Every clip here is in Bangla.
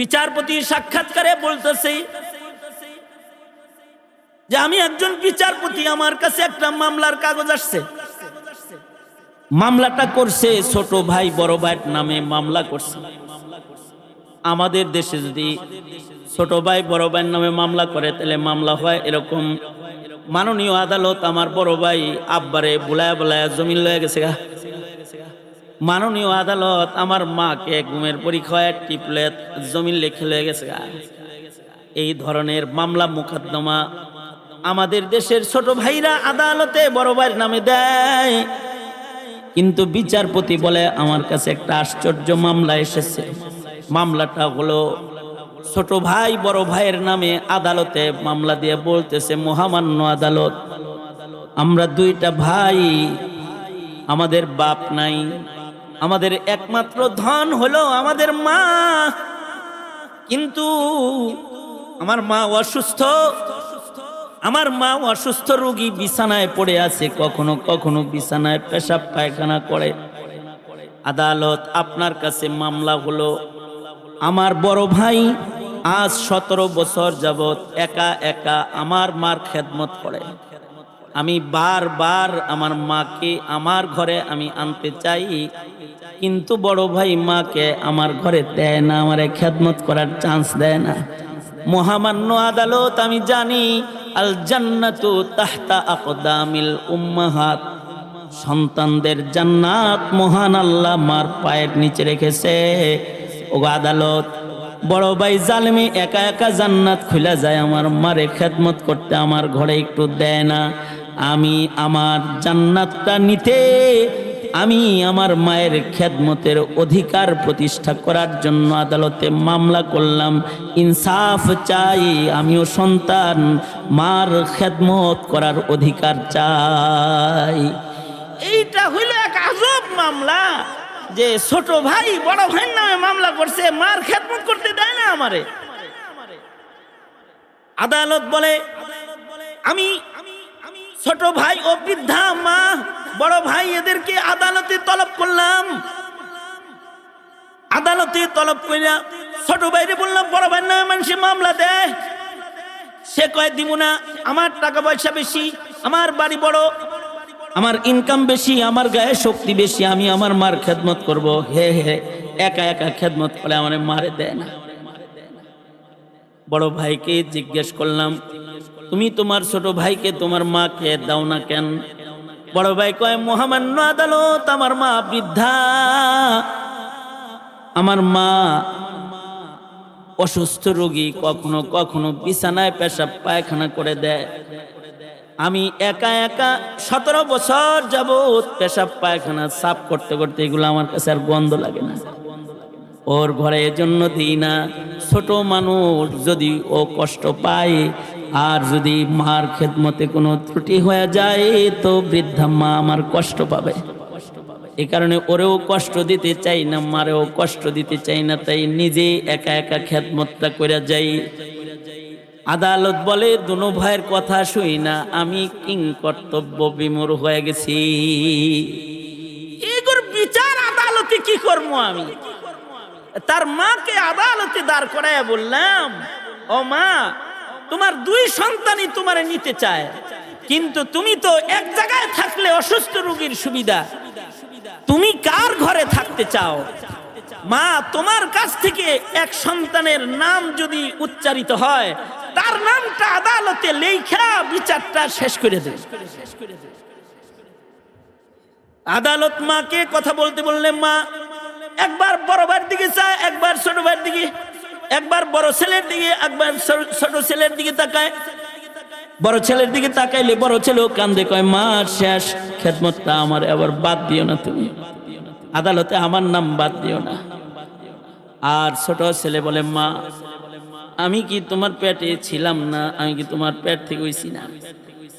বিচারপতি সাক্ষাৎকারে বলতেছে যে আমি একজন বিচারপতি, আমার কাছে একটা মামলার কাগজ আসছে। মামলাটা করছে ছোট ভাই বড় ভাইয়ের নামে মামলা করছে। আমাদের দেশে যদি ছোট ভাই বড় ভাইয়ের নামে মামলা করে তাহলে মামলা হয় এরকম, মাননীয় আদালত আমার বড় ভাই আব্বারে বুলায়া বুলায়া জমিন লয়ে গেছে গা, মাননীয় আদালত আমার মাকে ঘুমের পরীক্ষায় টিপলে জমিন লেখে লয়ে গেছে গা। এই ধরনের মামলা মোকদ্দমা আমাদের দেশের ছোট ভাইরা আদালতে বড় ভাইয়ের নামে দেয়, কিন্তু বিচারপতি বলে আমার কাছে একটা আশ্চর্য মামলা এসেছে। মামলাটা হলো ছোট ভাই বড় ভাইয়ের নামে আদালতে মামলা দিয়ে বলতেছে, মহামান্য আদালত, আমরা দুইটা ভাই, আমাদের বাপ নাই, আমাদের একমাত্র ধন হলো আমাদের মা, কিন্তু আমার মা অসুস্থ, আমার মা অসুস্থ রোগী, বিছানায় পড়ে আছে, কখনো কখনো বিছানায় পেশাব পায়খানা করে। আদালত আপনার কাছে মামলা হলো আমার বড় ভাই আজ 17 বছর যাবত একা একা আমার মার খেদমত করে। আমি বারবার আমার মাকে আমার ঘরে আমি আনতে চাই, কিন্তু বড় ভাই মাকে আমার ঘরে দেয় না, আমারে খেদমত করার চান্স দেয় না। মহামান্য আদালত, আমি জানি আল জান্নাতু তাহতা আকদামিল উম্মাহাত, সন্তানদের জান্নাত মহান আল্লাহ মার পায়ের নিচে রেখেছে। ও আদালত, বড় ভাই জালেমি একা একা জান্নাত খুলে যায়, আমার মারে খেদমত করতে আমার ঘরে একটু দেয় না। আমি আমার জান্নাতটা নিতে, আমি আমার মায়ের খেদমতের অধিকার প্রতিষ্ঠা করার জন্য আদালতে মামলা করলাম। ইনসাফ চাই, আমিও সন্তান, মার খেদমত করার অধিকার চাই। এইটা হইল এক আজব মামলা যে ছোট ভাই বড় ভাইয়ের নামে মামলা করছে, মার খেদমত করতে দেয় না আমারে। আদালত বলে আমি ছোট ভাই ও বৃদ্ধা মা বড় ভাই এদেরকে আদালতে তলব করলাম। আদালতে তলব কইরা ছোট ভাইরে বললাম বড় ভাইয়ের নামে মানুষে মামলা দেয়, সে কয় দিব না, আমার টাকা পয়সা বেশি, আমার বাড়ি বড়, আমার ইনকাম বেশি, আমার গায়ে শক্তি বেশি, আমি আমার মার খেদমত করব। হে হে একা একা খেদমত করে আমার মারে দেয় না। বড় ভাইকে জিজ্ঞেস করলাম, তুমি তোমার ছোট ভাইকে তোমার মাকে দাও না কেন? বড় ভাই কয়, মহামান্য আদালত, আমার মা বৃদ্ধা, আমার মা অসুস্থ রোগী, কখনো কখনো বিছানায় পেশাব পায়খানা করে দেয়। আমি একা একা 17 বছর যাবত পেশাব পায়খানা সাফ করতে করতে এগুলো আমার কাছে আর গন্ধ লাগে না, ওর ঘরে এজন্য দিই না। ছোট মানুষ যদি ও কষ্ট পায়, আর যদি মার খেদমতে কোনো ত্রুটি হয়ে যায় তো বৃদ্ধা মা আমার কষ্ট পাবে। এই কারণে ওরেও কষ্ট দিতে চাই না, মারেও কষ্ট দিতে চাই না, তাই নিজে একা একা খেদমতটা করে যাই। আদালত বলে, দুনো ভাইয়ের কথা শুই না, আমি কিং কর্তব্য বিমূঢ় হয়ে গেছি। এগুর বিচার আদালতে কি করবো আমি? তার মাকে আদালতে দাঁড় করায় বললাম, ও মা, তোমার 2 সন্তানই তোমারে নিতে চায়, কিন্তু তুমি তো এক জায়গায় থাকলে অসুস্থ রোগীর সুবিধা, তুমি কার ঘরে থাকতে চাও? মা, তোমার কাছ থেকে এক সন্তানের নাম যদি উচ্চারিত হয়, তার নামটা আদালতে লেখা বিচারটা শেষ করে দেবে। আদালত মাকে কথা বলতে বললে, মা একবার বড় ভাইয়ের দিকে চায়, একবার ছোট ভাইয়ের দিকে, একবার বড় ছেলের দিকে, একবার ছোট ছেলের দিকে তাকায়। বড় ছেলের দিকে তাকাইলে বড় ছেলেও কান্দে, কয় মা শেষ, খেদমতটা আমার আবার বাদ দিও না, তুমি আদালতে আমার নাম বাদ দিও না। আর ছোট ছেলে বলে, মা আমি কি তোমার পেটে ছিলাম না? আমি কি তোমার পেট থেকে হইছি না?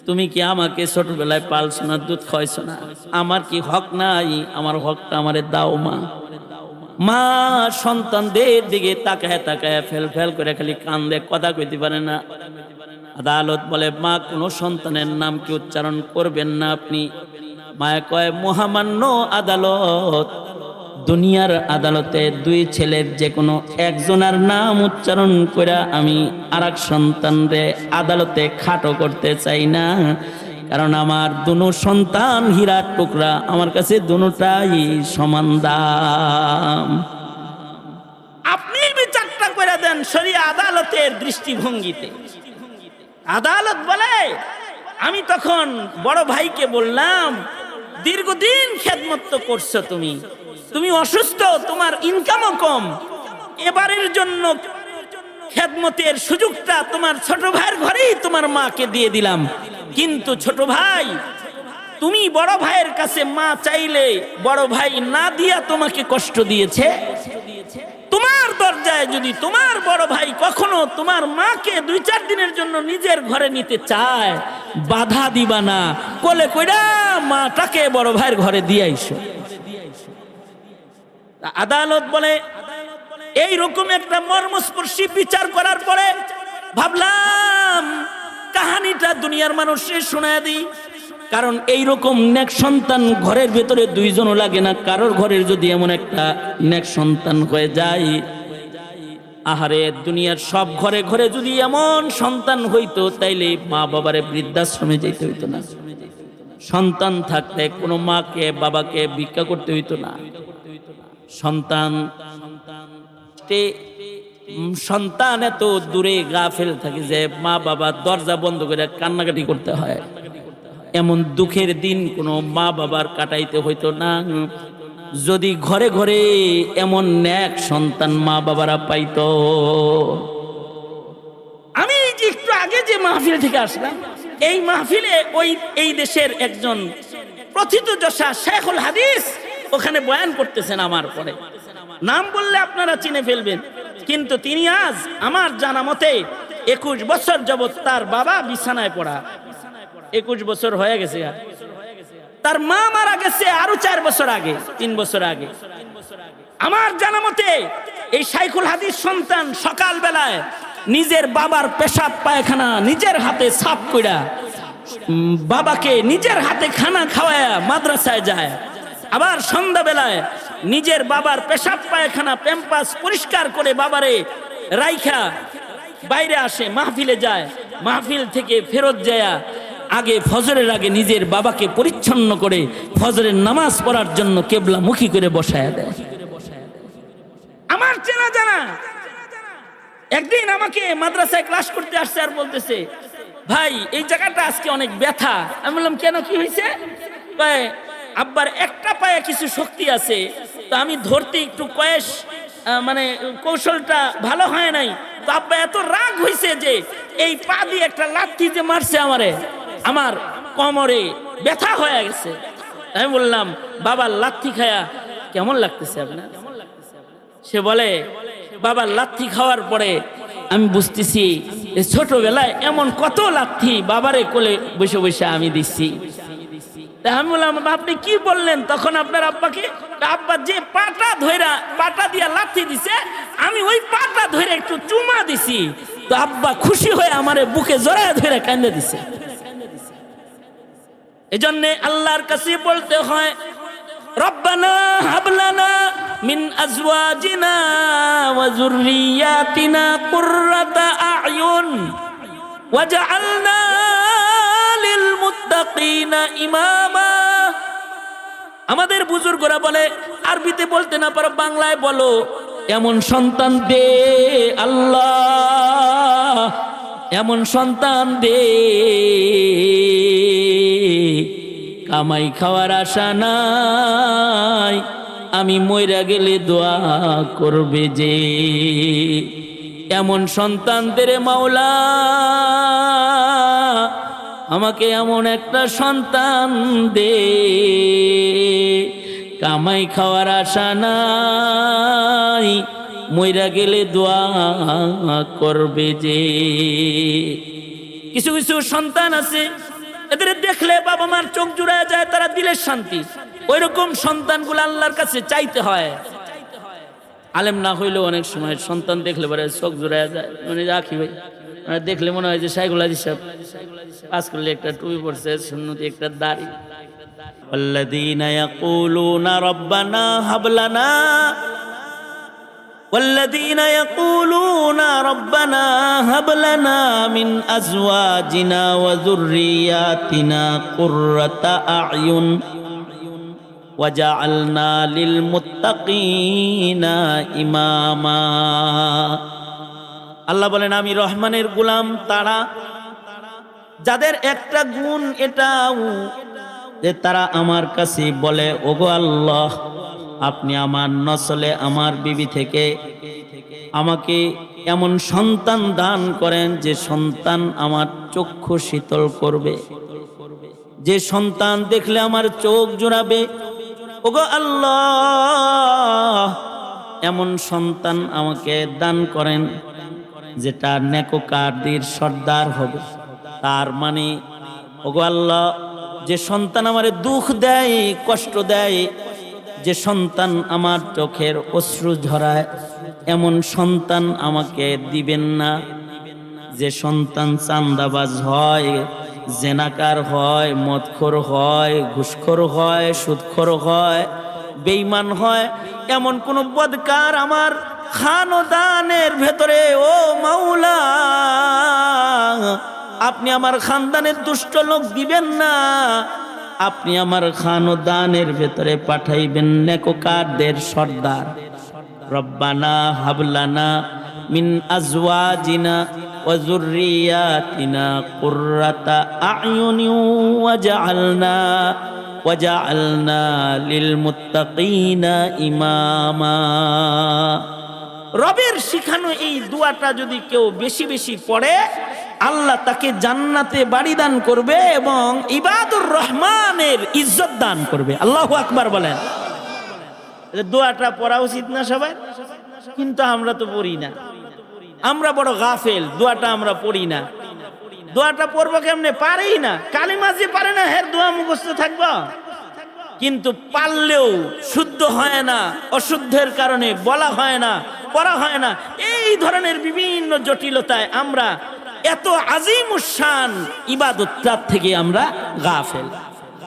তুমি কি আমাকে ছোটবেলায় পালছো না, দুধ খাওয়াইছো না? আমার কি হক নাই? আমার হকটা আমারে দাও মা। মা সন্তানদের দিকে তাকায় তাকায় ফেল ফেল করে খালি কান্দে, কথা কইতে পারে না। আদালত বলে, মা কোনো সন্তানের নাম কি উচ্চারণ করবেন না আপনি? মায়ে কয়, মহামান্য আদালত, দুনিয়ার আদালতে দুই ছেলের যে কোনো একজনের নাম উচ্চারণ করে আমি আরেক সন্তানরে আদালতে খাটো করতে চাই না, কারণ আমার দুনো সন্তান হীরার টুকরা, আমার কাছে দুটাই সমান দাম। আপনি বিচারটা করে দেন শরিয়া আদালতের দৃষ্টিভঙ্গিতে। আদালত বলে, আমি তখন বড় ভাইকে বললাম, দীর্ঘদিন খেদমত তো করছো, তুমি অসুস্থ, তোমার ইনকামও কম, এবারের জন্য খেদমতের সুযোগটা তোমার ছোট ভাইয়ের ঘরেই তোমার মাকে দিয়ে দিলাম। কিন্তু ছোট ভাই, তুমি বড় ভাইয়ের কাছে মা চাইলে বড় ভাই না দিয়া তোমাকে কষ্ট দিয়েছে। তোমার দরজায় যদি তোমার বড় ভাই কখনো তোমার মাকে 2-4 দিনের জন্য নিজের ঘরে নিতে চায়, বাধা দিবা না, কোলে কইরা মাটাকে বড় ভাইয়ের ঘরে দিয়ে আইসো। আদালত বলে, এই রকম একটা মর্মস্পর্শী বিচার করার পরে ভাবলাম কাহিনীটা দুনিয়ার মানুষকে শোনায় দিই, কারণ এই রকম নেক সন্তান ঘরের ভেতরে 2 জনও লাগে না, কারোর ঘরের যদি এমন একটা নেক সন্তান হয়ে যায়, আহারে দুনিয়ার সব ঘরে ঘরে যদি এমন সন্তান হইতো, তাইলে মা বাবারে বৃদ্ধাশ্রমে যেতে হইতো না, সন্তান থাকতে কোনো মাকে বাবাকে ভিক্ষা করতে হইতো না। সন্তান এত দূরে গাফেল থাকে যে মা বাবা দরজা বন্ধ করে কান্নাকাটি করতে হয়, এমন দুঃখের দিন কোনো মা বাবার কাটাইতে হইতো না যদি ঘরে ঘরে এমন নেক সন্তান মা বাবারা পাইতো। আমি যে একটু আগে যে মাহফিল থেকে আসলাম, এই মাহফিলে এই দেশের একজন প্রথিতযশা শেখুল হাদিস ওখানে বয়ান করতেছেন আমার পরে, নাম বললে আপনারা চিনে ফেলবেন, কিন্তু তিনি আজ আমার জানা মতে 21 বছর যাবত তার বাবা বিছানায় পড়া, 21 বছর হয়ে গেছে। তার মা মারা গেছে আরো 4 বছর আগে, 3 বছর আগে। আমার জানা মতে এই শাইখুল হাদিস সন্তান সকাল বেলায় নিজের বাবার পেশাব পায়খানা নিজের হাতে সাফ কইরা বাবাকে নিজের হাতে খানা খাওয়ায়া মাদ্রাসায় যায়, আবার সন্ধ্যা বেলায় নিজের বাবার পেশাব পায়খানা প্যাম্পাস পরিষ্কার করে বাবারে রাইখা বাইরে আসে, মাহফিলে যায়, মাহফিল থেকে ফেরত যায় আগে ফজরের আগে নিজের বাবাকে পরিচ্ছন্ন করে ফজরের নামাজ পড়ার জন্য কেবলামুখী করে বসায়া দেয়। আমার চেনা জানা একদিন আমাকে মাদ্রাসায় ক্লাস করতে আসছে আর বলতেছে, ভাই এই জায়গাটা আজকে অনেক ব্যথা। আমি বললাম কেন, কি হয়েছে? আব্বার একটা পায়ে কিছু শক্তি আছে, তো আমি ধরতে একটু মানে কৌশলটা ভালো হয় নাই, তো আব্বা এত রাগ হয়েছে যে এই পা দিয়ে একটা লাথি যে মারছে আমারে, আমার কোমরে ব্যথা হয়ে গেছে। আমি বললাম, বাবার লাথি খায়া কেমন লাগতেছে আপনার? সে বলে, বাবার লাথি খাওয়ার পরে আমি বুঝতেছি ছোটবেলায় এমন কত লাথি বাবারে কোলে বসে বসে আমি দিচ্ছি। আমি বললাম, আপনি কি বললেন তখন আপনার আব্বাকে? আব্বা যে পাটা দিয়া লাথি দিছে, আমি ওই পাটা ধরে একটু চুমা দিছি, তো আব্বা খুশি হয়ে আমারে বুকে জড়ায় ধরে কান্দে দিছে। এজন্যে আল্লাহর কাছে বলতে হয়, রব্বানা হাবলানা মিন আজওয়াজিনা ওয়া যুররিয়াতিনা কুররাতা আ'য়ুন ওয়াজআলনা লিল মুত্তাকিনা ইমামা। আমাদের বুজুর্গরা বলে, আরবিতে বলতে না পারো বাংলায় বলো, এমন সন্তান দে আল্লাহ, এমন সন্তান দে কামাই খাওয়ার আশা নাই, আমি মইরা গেলে দোয়া করবে যে। এমন সন্তান দে মাওলা, আমাকে এমন একটা সন্তান দে, কামাই খাওয়ার আশা নাই, মইরা গেলে দোয়া করবে যে। কিছু কিছু সন্তান আছে, এদের দেখলে বাবা মার চোখ জুড়ায় যায়, তারা দিলের শান্তি। ওই রকম সন্তানগুলো আল্লাহর কাছে চাইতে হয়। আলেম না হইলেও অনেক সময় সন্তান দেখলে পরে চোখ জুড়ায় যায়, মানে রাখি ভাই, মানে দেখলে মনে হয় যে শাইখুল হাদিস সাহেব পাস করলে একটা টুপি পড়ছে, সুন্নতি একটা দাড়ি, والذين يقولون ربنا هب لنا والذين يقولون ربنا هب لنا من أزواجنا وذرياتنا قرة أعين وجعلنا للمتقين إماما আল্লাহ বলেন আমি রহমানের গোলাম তারা যাদের একটা গুণ এটাও যে তারা আমার কাছে বলে ওগো আল্লাহ আপনি আমার নসলে আমার বিবি থেকে আমাকে এমন সন্তান দান করেন যে সন্তান আমার চক্ষু শীতল করবে, যে সন্তান দেখলে আমার চোখ জোড়াবে। ওগো আল্লাহ এমন সন্তান আমাকে দান করেন যেটা নেককারদের সর্দার হবে। তার মানে ওগো আল্লাহ যে সন্তান আমারে দুঃখ দেয়, কষ্ট দেয়, যে সন্তান আমার চোখের অশ্রু ঝরায়, এমন সন্তান আমাকে দিবেন না। যে সন্তান চাঁদাবাজ হয়, জেনাকার হয়, মদখোর হয়, ঘুষখোর হয়, সুদখোর হয়, বেঈমান হয়, এমন কোন বদকার আমার খানদানের ভেতরে ও মাওলা আপনি আমার খানদানের দুষ্ট লোক দিবেন না। আপনি আমার খানদানের ভেতরে পাঠাইবেন নেককারদের সর্দার। রব্বানা হাবলানা মিন আজওয়াজিনা ওয়া যুররিয়াতিনা কুররাতা আ'য়ুনি ওয়াজআলনা লিল মুত্তাকিনা ইমামা। রবের শিখানো এই দোয়াটা যদি কেউ বেশি বেশি পড়ে আল্লাহ তাকে জান্নাতে বাড়ি দান করবে এবং ইবাদুর রহমানের ইজ্জত দান করবে। আল্লাহু আকবার বলেন। দোয়াটা পড়া উচিত না সবাই? কিন্তু আমরা তো পড়ি না, আমরা বড় গাফেল, দোয়াটা আমরা পড়ি না। দোয়াটা পড়বো কেমনে? পারেই না। কালিমা যে পারে না হের দোয়া মুখস্থ থাকবো, কিন্তু পারলেও শুদ্ধ হয় না, অশুদ্ধের কারণে বলা হয় না, পড়া হয় না। এই ধরনের বিভিন্ন জটিলতায় আমরা এত আজিমুশান ইবাদত থেকে আমরা গাফেল।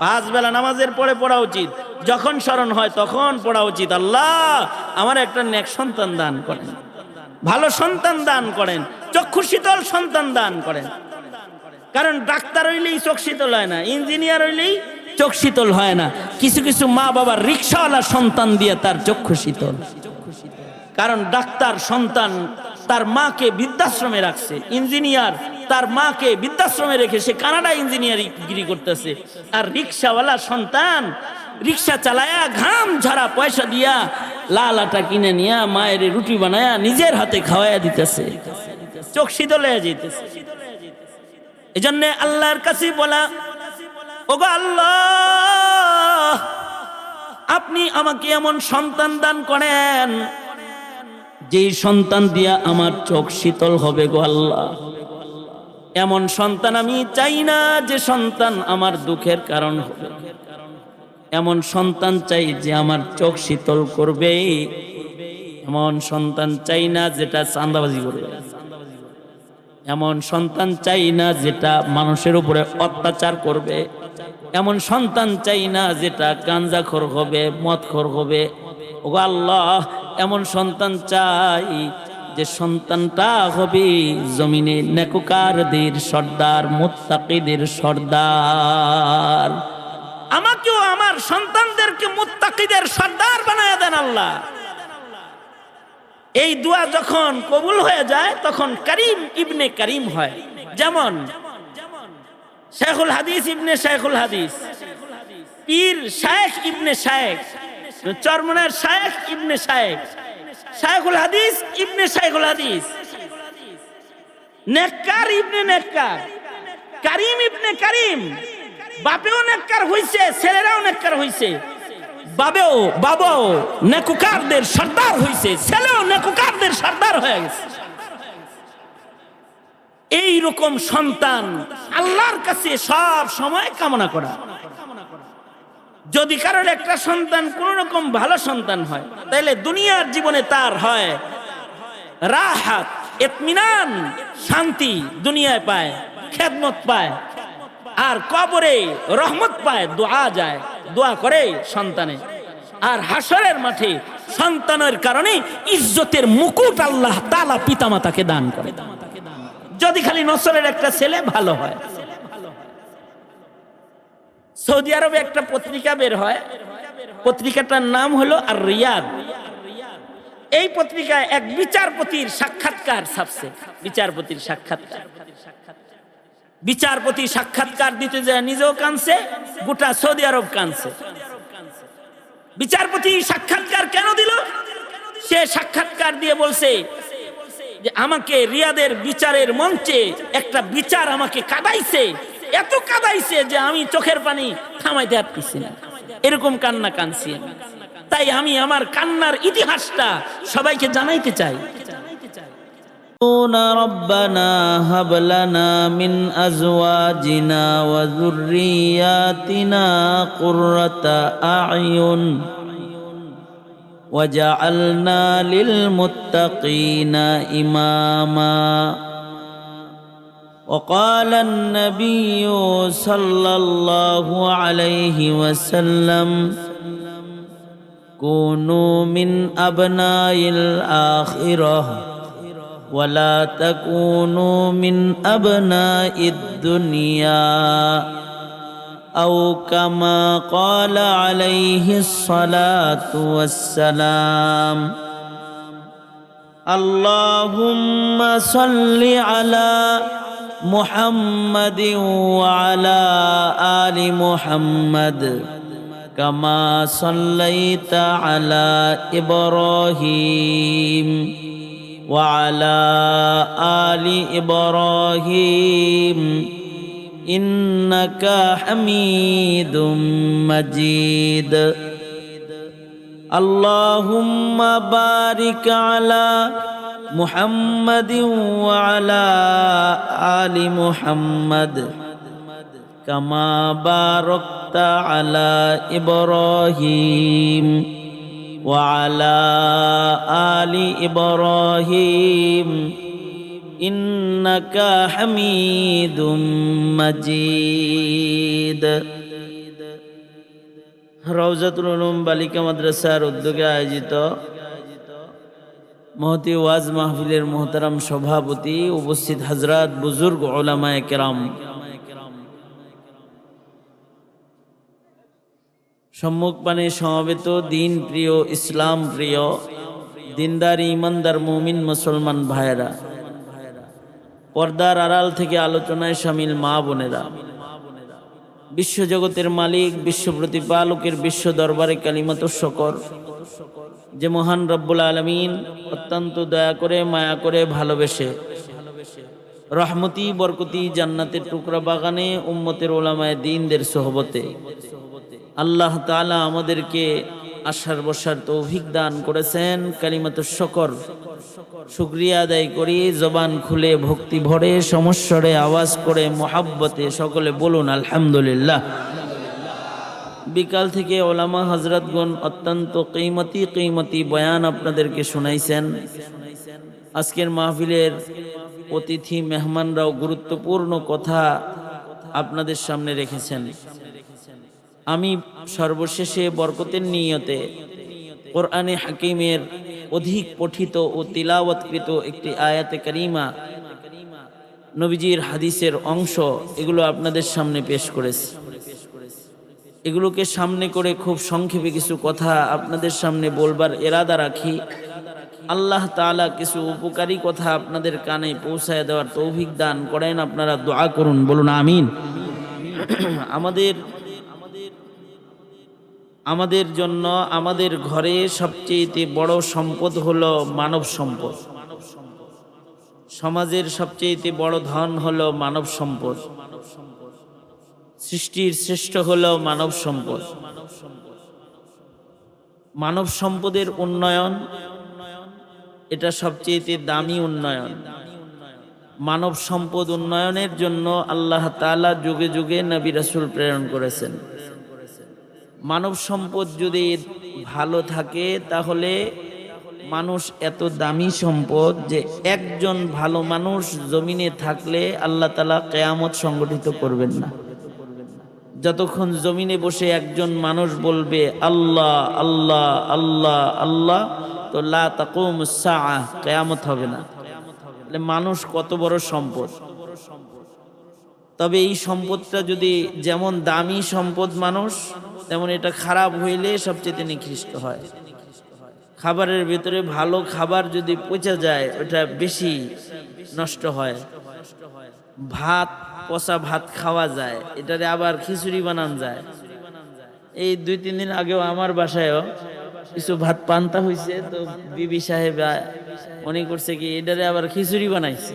5 বেলা নামাজের পরে পড়া উচিত, যখন স্মরণ হয় তখন পড়া উচিত। আল্লাহ আমার একটা নেক সন্তান দান করেন, ভালো সন্তান দান করেন, চক্ষু শীতল সন্তান দান করেন। কারণ ডাক্তার হইলেই চোখ শীতল হয় না, ইঞ্জিনিয়ার হইলেই চোখ শীতল হয় না। কিছু কিছু মা বাবার রিক্সাওয়ালা সন্তান দিয়ে তার চক্ষু শীতল। কারণ ডাক্তার সন্তান তার মাকে বৃদ্ধাশ্রমে রাখছে, ইঞ্জিনিয়ার তার মাকে বৃদ্ধাশ্রমে রেখে সে কানাডা ইঞ্জিনিয়ারিং করতেছে। আর রিক্সাওয়ালা সন্তান রিক্সা চালায়া ঘাম ঝাড়া পয়সা দিয়া লাল আটা কিনে নিয়া মায়ের রুটি বানায়া নিজের হাতে খাওয়াইয়া দিতেছে, চোখ শীতল হয়ে যেতেছে। এজন্য আল্লাহর কাছে বলা, ওগো আল্লাহ আপনি আমাকে এমন সন্তান দান করেন যেই সন্তান দিয়া আমার চোখ শীতল হবে। গো আল্লাহ এমন সন্তান আমি চাই না যে সন্তান আমার দুঃখের কারণ হবে, এমন সন্তান চাই যে আমার চোখ শীতল করবে। এমন সন্তান চাই না যেটা চাঁদাবাজি করবে, এমন সন্তান চাই না যেটা মানুষের উপরে অত্যাচার করবে, এমন সন্তান চাই না যেটা গাঁজাখোর হবে, মদখোর হবে। ও আল্লাহ এমন সন্তান চাই যে সন্তানটা হবে জমিনে নেককারদের সর্দার, মুত্তাকিদের সর্দার। আমাকেও আমার সন্তানদেরকে মুত্তাকিদের সর্দার বানায় দেন আল্লাহ। এই দোয়া যখন কবুল হয়ে যায় তখন করিম ইবনে করিম হয়। যেমন শেখুল হাদিস ইবনে শেখুল হাদিস, পীর শায়েখ ইবনে শায়েখ, চরমনের শায়েখ ইবনে শায়েখ, শায়েখুল হাদিস ইবনে শায়েখুল হাদিস, নেককার ইবনে নেককার, করিম ইবনে করিম। বাপেও নেককার হইছে, ছেলেরাও নেককার হইছে। বাবাও নেককারদের সর্দার হইছে, ছেলেও নেককারদের সর্দার হয়ে গেছে। এই রকম সন্তান আল্লাহর কাছে সব সময় কামনা করা। যদি কারোর একটা সন্তান কোন রকম ভালো সন্তান হয় তাহলে দুনিয়ার জীবনে তার হয় রাহাত, ইতমিনান, শান্তি দুনিয়ায় পায়, খেদমত পায়, আর কবরে রহমত পায়, দোয়া যায়। দোয়া করে সন্তানে। আর হাসরের মাঠে সন্তানের কারণে ইজ্জতের মুকুট আল্লাহ তাআলা পিতামাতাকে দান করে, যদি খালি নসরের একটা ছেলে ভালো হয়। সৌদি আরবে একটা পত্রিকা বের হয়, পত্রিকাটার নাম হলো আর রিয়াদ। এই পত্রিকায় এক বিচারপতির সাক্ষাৎকার ছাপছে। বিচারপতির সাক্ষাৎকার, বিচারপতি সাক্ষাৎকার দিতে যায় নিজেও কাঁদছে, গোটা সৌদি আরব কাঁদছে। বিচারপতি সাক্ষাৎকার কেন দিল? সে সাক্ষাৎকার দিয়ে বলছে যে আমাকে রিয়াদের বিচারের মঞ্চে একটা বিচার আমাকে কাঁদাইছে, এত কাঁদাইছে যে আমি চোখের পানি থামাইতে পারতেছি না, এরকম কান্না কাঁদছি। তাই আমি আমার কান্নার ইতিহাসটা সবাইকে জানাইতে চাই। ربنا هب لنا من أزواجنا وذرياتنا قرة أعين وجعلنا للمتقين إماما وقال النبي صلى الله عليه وسلم كونوا من أبناء الآخرة ولا تكونوا من أبناء الدنيا أو كما قال عليه الصلاة والسلام اللهم صل على محمد وعلى آل محمد كما صليت على إبراهيم وعلى آل إبراهيم إنك حميد مجيد اللهم بارك على محمد وعلى آل محمد كما باركت على إبراهيم وعلى آل إبراهيم إنك حميد مجيد। রওজাতুল উলুম বালিকা মাদ্রাসার উদ্যোগে আয়োজিত মহতি ওয়াজ মাহফিলের মোহতারাম সভাপতি, উপস্থিত হযরত, বুজুর্গ উলামায়ে কেরাম, সম্মুখপানে সমবেত দিন প্রিয়, ইসলাম প্রিয়, দিনদার ইমানদার মুমিন মুসলমান ভাইয়েরা, পর্দার আড়াল থেকে আলোচনায় শামিল মা বোনেরা, বিশ্বজগতের মালিক, বিশ্ব প্রতিপালকের বিশ্ব দরবারে কালিমাতুশ শুকর, যে মহান রব্বুল আলামিন অত্যন্ত দয়া করে, মায়া করে, ভালোবেসে রহমতি বরকতি জান্নাতের টুকরা বাগানে উম্মতের উলামায়ে দ্বীনদের সোহবতে আল্লাহ তাআলা আমাদেরকে আসার বসার তৌফিক দান করেছেন। কালিমাতুশ শুকর, শুকরিয়া আদায় করি জবান খুলে, ভক্তি ভরে, সমস্বরে আওয়াজ করে, মোহাব্বতে সকলে বলুন আলহামদুলিল্লাহ। বিকাল থেকে ওলামা হযরতগণ অত্যন্ত কিমতি বয়ান আপনাদেরকে শোনাইছেন। আজকের মাহফিলের অতিথি মেহমানরাও গুরুত্বপূর্ণ কথা আপনাদের সামনে রেখেছেন। আমি সর্বশেষে বরকতের নিয়তে কোরআনে হাকিমের অধিক পঠিত ও তিলাওয়াতকৃত একটি আয়াতে কারিমা, নবীজির হাদিসের অংশ, এগুলো আপনাদের সামনে পেশ করেছি। এগুলোকে সামনে করে খুব সংক্ষেপে কিছু কথা আপনাদের সামনে বলবার ইরাদা রাখি। আল্লাহ তাআলা কিছু উপকারী কথা আপনাদের কানে পৌঁছায় দেওয়ার তৌফিক দান করেন। আপনারা দোয়া করুন, বলুন আমিন। আমাদের জন্য, আমাদের ঘরে সবচেয়ে বড় সম্পদ হলো মানব সম্পদ। সমাজের সবচেয়ে বড় ধন হলো মানব সম্পদ। সৃষ্টির শ্রেষ্ঠ হলো মানব সম্পদ। মানব সম্পদের উন্নয়ন, এটা সবচেয়ে দামি উন্নয়ন। মানব সম্পদ উন্নয়নের জন্য আল্লাহ তাআলা যুগে যুগে নবী রাসূল প্রেরণ করেছেন। মানব সম্পদ যদি ভালো থাকে তাহলে মানুষ এত দামি সম্পদ যে একজন ভালো মানুষ জমিনে থাকলে আল্লাহ তাআলা কিয়ামত সংগঠিত করবেন না। যতক্ষণ জমিনে বসে একজন মানুষ বলবে আল্লাহ আল্লাহ আল্লাহ আল্লাহ, তো লা তাকুমুস সাআহ, কিয়ামত হবে না। তাহলে মানুষ কত বড় সম্পদ। তবে এই সম্পদটা যদি যেমন দামি সম্পদ মানুষ, তেমন এটা খারাপ হইলে সবচেয়ে নিকৃষ্ট হয়। খাবারের ভিতরে ভালো খাবার যদি পচে যায় ওটা বেশি নষ্ট হয়। ভাত, পচা ভাত খাওয়া যায়, এটারে আবার খিচুড়ি বানান যায়। এই 2-3 দিন আগেও আমার বাসায়ও কিছু ভাত পান্তা হয়েছে, তো বিবি সাহেব মনে করছে কি এটারে আবার খিচুড়ি বানাইছে।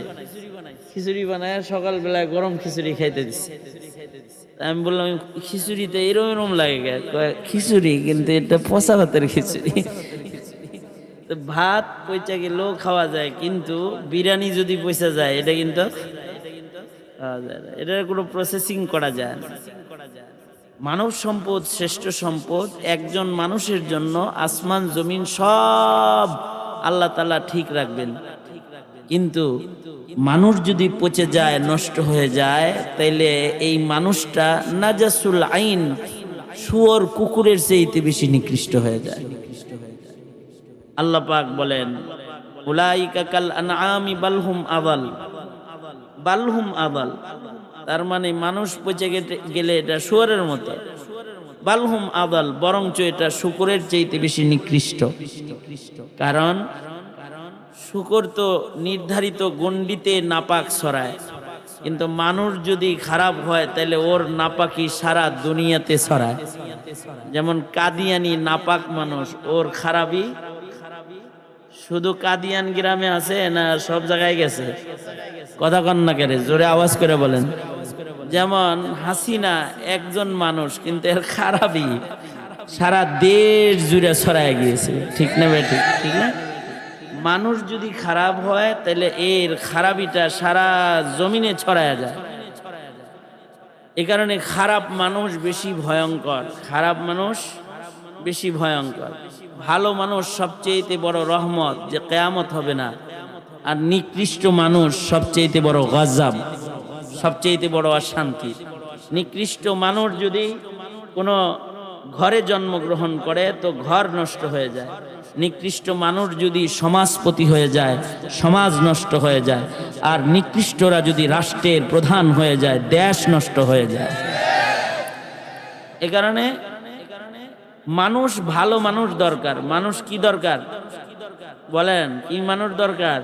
খিচুড়ি বানায় সকালবেলায় গরম খিচুড়ি খাইতে দিচ্ছে। আমি বললাম খিচুড়িতে এরম এরম লাগে, খিচুড়ি কিন্তু এটা পচা ভাতের খিচুড়ি। তো ভাত পয়সা গেলেও খাওয়া যায়, কিন্তু বিরিয়ানি যদি পয়সা যায় এটা কিন্তু খাওয়া যায় না, এটার কোনো প্রসেসিং করা যায় না। মানব সম্পদ শ্রেষ্ঠ সম্পদ। একজন মানুষের জন্য আসমান জমিন সব আল্লাহ তাআলা ঠিক রাখবেন, কিন্তু মানুষ যদি পচে যায়, নষ্ট হয়ে যায়, তাইলে এই মানুষটা নাজাসুল আইন, শুয়োর কুকুরের চেয়ে বেশি নিকৃষ্ট হয়ে যায়। আল্লাহ পাক বলেন উলাইকা কাল আনআমি বালহুম আযাল, বালহুম আযাল, তার মানে মানুষ পচে গেলে এটা শুয়োরের মতো। বালহুম আযাল, বরঞ্চ এটা শুকরের চেয়ে বেশি নিকৃষ্ট। কারণ শুকর তো নির্ধারিত গণ্ডিতে নাপাক ছড়ায়, কিন্তু মানুষ যদি খারাপ হয় তাহলে ওর নাপাকি সারা দুনিয়াতে ছড়ায়। যেমন কাদিয়ানি নাপাক মানুষ, ওর খারাপই শুধু কাদিয়ান গ্রামে আছে না সব জায়গায় গেছে? কথা কন না কেরে, জোরে আওয়াজ করে বলেন। যেমন হাসিনা একজন মানুষ, কিন্তু এর খারাপই সারা দেশ জুড়ে ছড়ায় গিয়েছে। ঠিক না ভাই? ঠিক ঠিক না? মানুষ যদি খারাপ হয় তাহলে এর খারাপিটা সারা জমিনে ছড়ায় যায়। এ কারণে খারাপ মানুষ বেশি ভয়ঙ্কর, খারাপ মানুষ বেশি ভয়ঙ্কর। ভালো মানুষ সবচেয়ে বড় রহমত, যে কিয়ামত হবে না। আর নিকৃষ্ট মানুষ সবচেয়ে বড় গজব, সবচেয়ে বড় অশান্তি। নিকৃষ্ট মানুষ যদি কোনো ঘরে জন্মগ্রহণ করে তো ঘর নষ্ট হয়ে যায়। নিকৃষ্ট মানুষ যদি সমাজপতি হয়ে যায়, সমাজ নষ্ট হয়ে যায়। আর নিকৃষ্টরা যদি রাষ্ট্রের প্রধান হয়ে যায়, দেশ নষ্ট হয়ে যায়। এ কারণে মানুষ, ভালো মানুষ দরকার। মানুষ কি দরকার বলেন? কি মানুষ দরকার?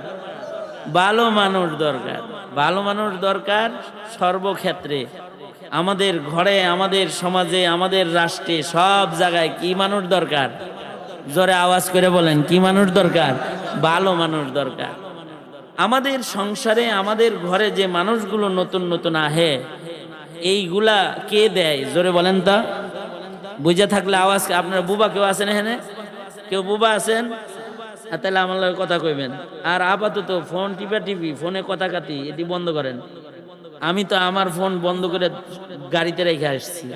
ভালো মানুষ দরকার। ভালো মানুষ দরকার সর্বক্ষেত্রে, আমাদের ঘরে, আমাদের সমাজে, আমাদের রাষ্ট্রে, সব জায়গায় কি মানুষ দরকার? জোরে আওয়াজ করে বলেন, কি মানুষ দরকার? ভালো মানুষ দরকার। আমাদের সংসারে, আমাদের ঘরে যে মানুষগুলো নতুন নতুন আহে, এইগুলা কে দেয়? জোরে বলেন তা। বুঝে থাকলে আওয়াজ। আপনার বুবা কেউ আছেন এখানে? কেউ বুবা আছেন? তাহলে আমার লগে কথা কইবেন। আর আপাতত ফোন টিপি ফোনে কথা কাটি, এটি বন্ধ করেন। আমি তো আমার ফোন বন্ধ করে গাড়িতে রেখে আসছি,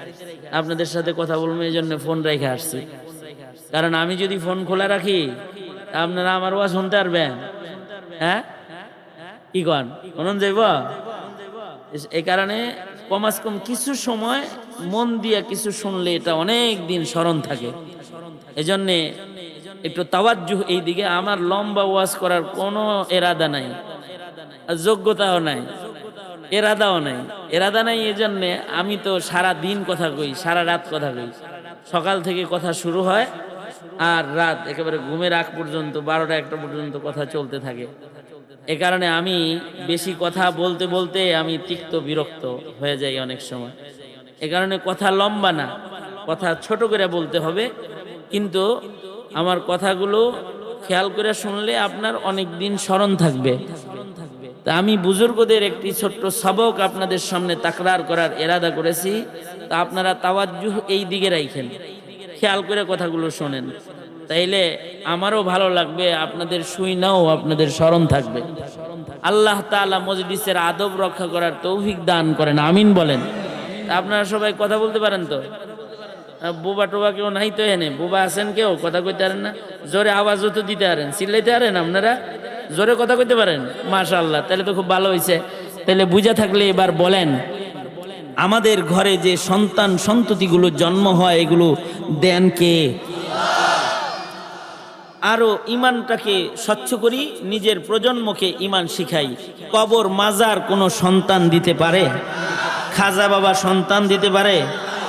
আপনাদের সাথে কথা বলবো এই জন্য ফোন রেখে আসছি। কারণ আমি যদি ফোন খোলা রাখি আপনারা আমার ওয়াজ শুনতে পারবেন? হ্যাঁ, কি কন? শুনুন যাইব। এই কারণে কমাস কম কিছু সময় মন দিয়ে কিছু শুনলে এটা অনেক দিন স্মরণ থাকে। এজন্যে একটু তাওয়াজ্জুহ এই দিকে। আমার লম্বা ওয়াজ করার কোনো এরাদা নাই, যোগ্যতাও নাই, এরাদাও নাই। এরাদা নাই এজন্যে আমি তো সারা দিন কথা কই, সারা রাত কথা কই। সকাল থেকে কথা শুরু হয় আর রাত একেবারে ঘুমের আগ পর্যন্ত 12টা-1টা পর্যন্ত কথা চলতে থাকে। এ কারণে আমি বেশি কথা বলতে বলতে আমি তিক্ত বিরক্ত হয়ে যাই অনেক সময়। এ কারণে কথা লম্বা না, কথা ছোট করে বলতে হবে। কিন্তু আমার কথাগুলো খেয়াল করে শুনলে আপনার অনেক দিন স্মরণ থাকবে। তা আমি বুজুর্গদের একটি ছোট্ট সবক আপনাদের সামনে তাকরার করার এরাদা করেছি। তা আপনারা তাওয়াজ্জুহ এই দিকে রাখেন, খেয়াল করে কথাগুলো শোনেন, তাইলে আমারও ভালো লাগবে, আপনাদের শুইনাও আপনাদের স্মরণ থাকবে। আল্লাহ তাআলা মজলিসের আদব রক্ষা করার তৌফিক দান করেন, আমিন বলেন। আপনারা সবাই কথা বলতে পারেন তো? বোবা টোবা কেউ নাই তো? এনে বোবা আছেন কেউ? কথা কইতে পারেন না? জোরে আওয়াজও তো দিতে পারেন, চিল্লাইতে পারেন? আপনারা জোরে কথা কইতে পারেন? মাশাআল্লাহ, তাহলে তো খুব ভালো হয়েছে। তাহলে বুঝা থাকলে এবার বলেন আমাদের ঘরে যে সন্তান সন্ততিগুলো জন্ম হয় এগুলো দেন কে? আরো ইমানটাকে স্বচ্ছ করি, নিজের প্রজন্মকে ইমান শিখাই। কবর মাজার কোনো সন্তান দিতে পারে? খাজা বাবা সন্তান দিতে পারে?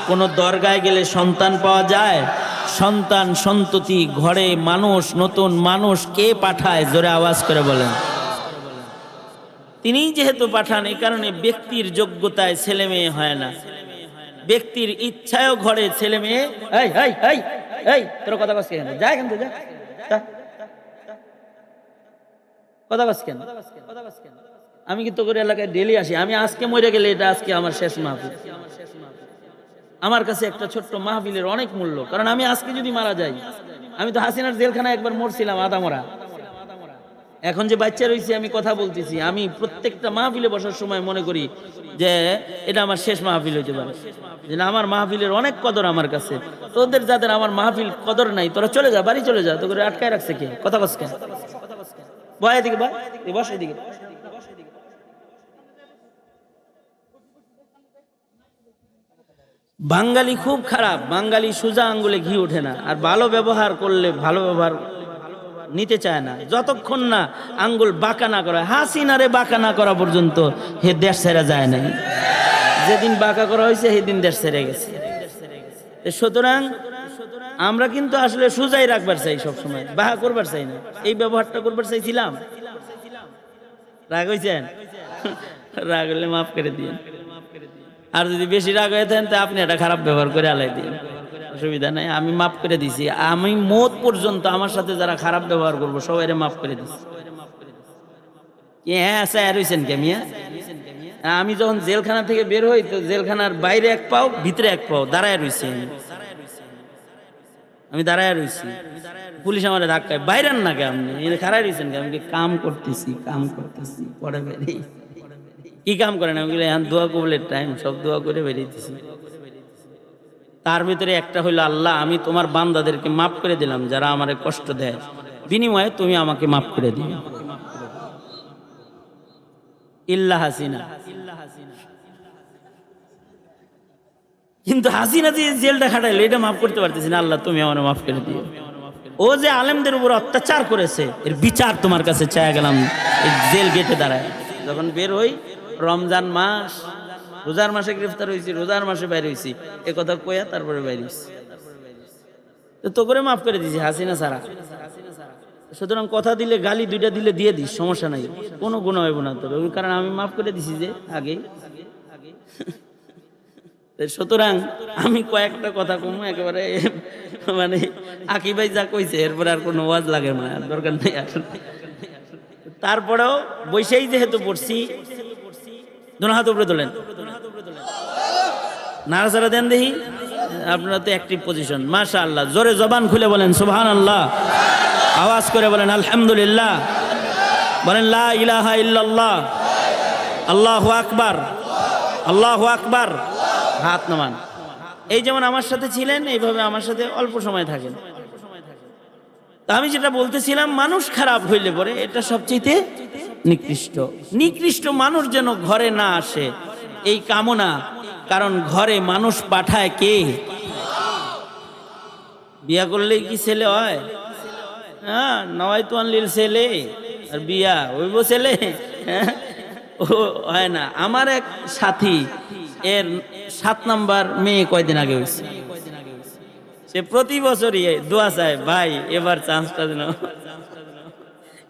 কোনো দরগায় গেলে সন্তান পাওয়া যায়? সন্তান সন্ততি ঘরে মানুষ, নতুন মানুষ কে পাঠায়? জোরে আওয়াজ করে বলেন। তিনিই যেহেতু পাঠান, এই কারণে ব্যক্তির যোগ্যতায় ছেলে মেয়ে হয় না, ব্যক্তির ইচ্ছায়ও ঘরে ছেলে মেয়ে। এই এই এই এই তোর কথা বলছিস কেন? যা এখান থেকে যা। কথা বলছিস কেন? আমি কি তোর এলাকায় ডেলি আসি? আমি আজকে মরে গেলে এটা আজকে আমার শেষ মাহফিল। আমার কাছে একটা ছোট্ট মাহফিলের অনেক মূল্য, কারণ আমি আজকে যদি মারা যাই, আমি তো হাসিনার জেলখানায় একবার মরছিলাম আদামরা। এখন যে বাচ্চা রয়েছে আমি কথা বলতেছি, আমি প্রত্যেকটা মাহফিলে বসার সময় মনে করি যে এটা আমার শেষ মাহফিল হইতে পারে, যে না আমার মাহফিলের অনেক কদর আমার কাছে। তোদের যাদের আমার মাহফিল কদর নাই, তোরা চলে যা, বাড়ি চলে যা, তো করে আটকায় রাখছে কে? কথা বস কেন? বয় এদিকে, বস এদিকে। বাঙালি খুব খারাপ, বাঙালি সোজা আঙ্গুলে ঘি ওঠে না, আর ভালো ব্যবহার করলে ভালো ব্যবহার নিতে চায় না, যতক্ষণ না আঙ্গুল বাঁকা না করা। হাসিনারে বাঁকা না করা পর্যন্ত হে দেশ ছেড়ে যায় নাই। যেদিন বাঁকা করা হয়েছে সেদিন দেশ ছেড়ে গেছে। সুতরাং আমরা কিন্তু আসলে সোজাই রাখবার চাই, সবসময় বাঁকা করবার চাই না। এই ব্যবহারটা করবার চাইছিলাম, রাগ হয়েছেন? রাগ হলে মাফ করে দিন, আর যদি বেশি রাগ হয়ে থাকেন তা আপনি একটা খারাপ ব্যবহার করে আলাই দিন, অসুবিধা নাই, আমি মাফ করে দিছি। আমি মত পর্যন্ত আমার সাথে যারা খারাপ ব্যবহার করবো সবাই মাফ করে দিছি। হ্যাঁ আচ্ছা রয়েছেন কে মিয়া? আমি যখন জেলখানা থেকে বের হই, তো জেলখানার বাইরে এক পাও, ভিতরে এক পাও দাঁড়ায় রয়েছি। আমি দাঁড়ায় রয়েছি, পুলিশ আমার ধাক্কায়, বাইরেন না কে আপনি? খারাপ রয়েছেন কে? আমি কাম করতেছি, কাম করতেছি, পরে বেরিয়ে। কি কাম করেন? আমি বলি দোয়া কবুলের টাইম, সব দোয়া করে বেরিয়েছি। তার ভিতরে একটা হইলো, আল্লাহ আমি তোমার বান্দাদেরকে মাফ করে দিলাম যারা আমারে কষ্ট দেয়, বিনিময়ে তুমি আমাকে মাফ করে দিও। ইল্লা হাসিনা। কিন্তু হাসিনা যে জেলটা খাটাইলো এটা মাফ করতে পারতেছি না, আল্লাহ তুমি আমার মাফ করে দিও। ও যে আলেমদের উপর অত্যাচার করেছে এর বিচার তোমার কাছে চাই গেলাম। এই জেল গেটে দাঁড়ায় যখন বের হই, রমজান মাস, রোজার মাসে গ্রেফতার হয়েছি, রোজার মাসে বাইরে হয়েছি, এ কথা কয়া তারপরে বাইরে হয়েছি। তো করে মাফ করে দিছি হাসিনা ছাড়া। সুতরাং কথা দিলে, গালি দুইটা দিলে দিয়ে দিস, সমস্যা নাই, কোনো গুণ হইব না তোর, ওই কারণে আমি মাফ করে দিছি যে আগে। সুতরাং আমি কয়েকটা কথা কমু একেবারে, মানে আকি ভাই যা কইছে এরপরে আর কোনো ওয়াজ লাগে না, দরকার নেই আসলে। তারপরেও বৈশাই যেহেতু পড়ছি, দোনো হাত উপরে তোলেন, নাড়াচাড়া দেন দেখি। আপনারা তো অ্যাক্টিভ পজিশন, মাশাআল্লাহ। জোরে জবান খুলে বলেন সুবহানাল্লাহ, আওয়াজ করে বলেন আলহামদুলিল্লাহ, বলেন লা ইলাহা ইল্লাল্লাহ, আল্লাহু আকবার, আল্লাহু আকবার। হাত নামান। এই যেমন আমার সাথে ছিলেন, এইভাবে আমার সাথে অল্প সময় থাকেন। তা আমি যেটা বলতেছিলাম, মানুষ খারাপ হইলে পরে এটা সবচেয়ে নিকৃষ্ট। নিকৃষ্ট মানুষ যেন ঘরে না আসে এই কামনা, কারণ ঘরে মানুষ পাঠায় কে? বিয়া করলেই কি ছেলে হয়? হ্যাঁ, নওয়াইতু আনলিল ছেলে, আর বিয়া হইব ছেলে? ও হয় না। আমার এক সাথী, এর 7 নাম্বার মেয়ে কয়দিন আগে হয়েছে। সে প্রতি বছরই দোয়া চায়, ভাই এবার চান্সটা দিন,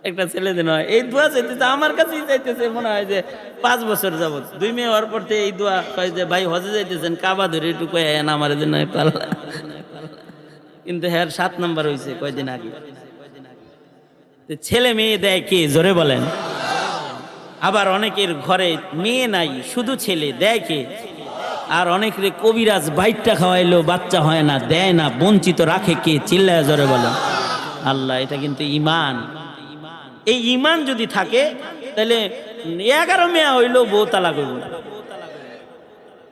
একটা ছেলে দিন হয়। এই দোয়া চাইতেছে, আমার কাছেই চাইতেছে মনে হয় যে 5 বছর যাবত। 2 মেয়ে হওয়ার পর এই দোয়া কয় যে ভাই হজে যাইতেছেন, কাবা ধরে একটু কয়ে আমার জন্য একটু আল্লাহ। কিন্তু হ্যাঁ 7 নাম্বার হয়েছে কয়দিন আগে। ছেলে মেয়ে দেয় কে? জোরে বলেন। আবার অনেকের ঘরে মেয়ে নাই, শুধু ছেলে, দেয় কে? আর অনেকের কবিরাজ বাইটটা খাওয়াইলো বাচ্চা হয় না, দেয় না, বঞ্চিত রাখে কে? চিল্লায় জোরে বলেন আল্লাহ। এটা কিন্তু ঈমান। এই ঈমান যদি থাকে তাহলে 11 মেয়ে হইলো বউ তালাক হইব।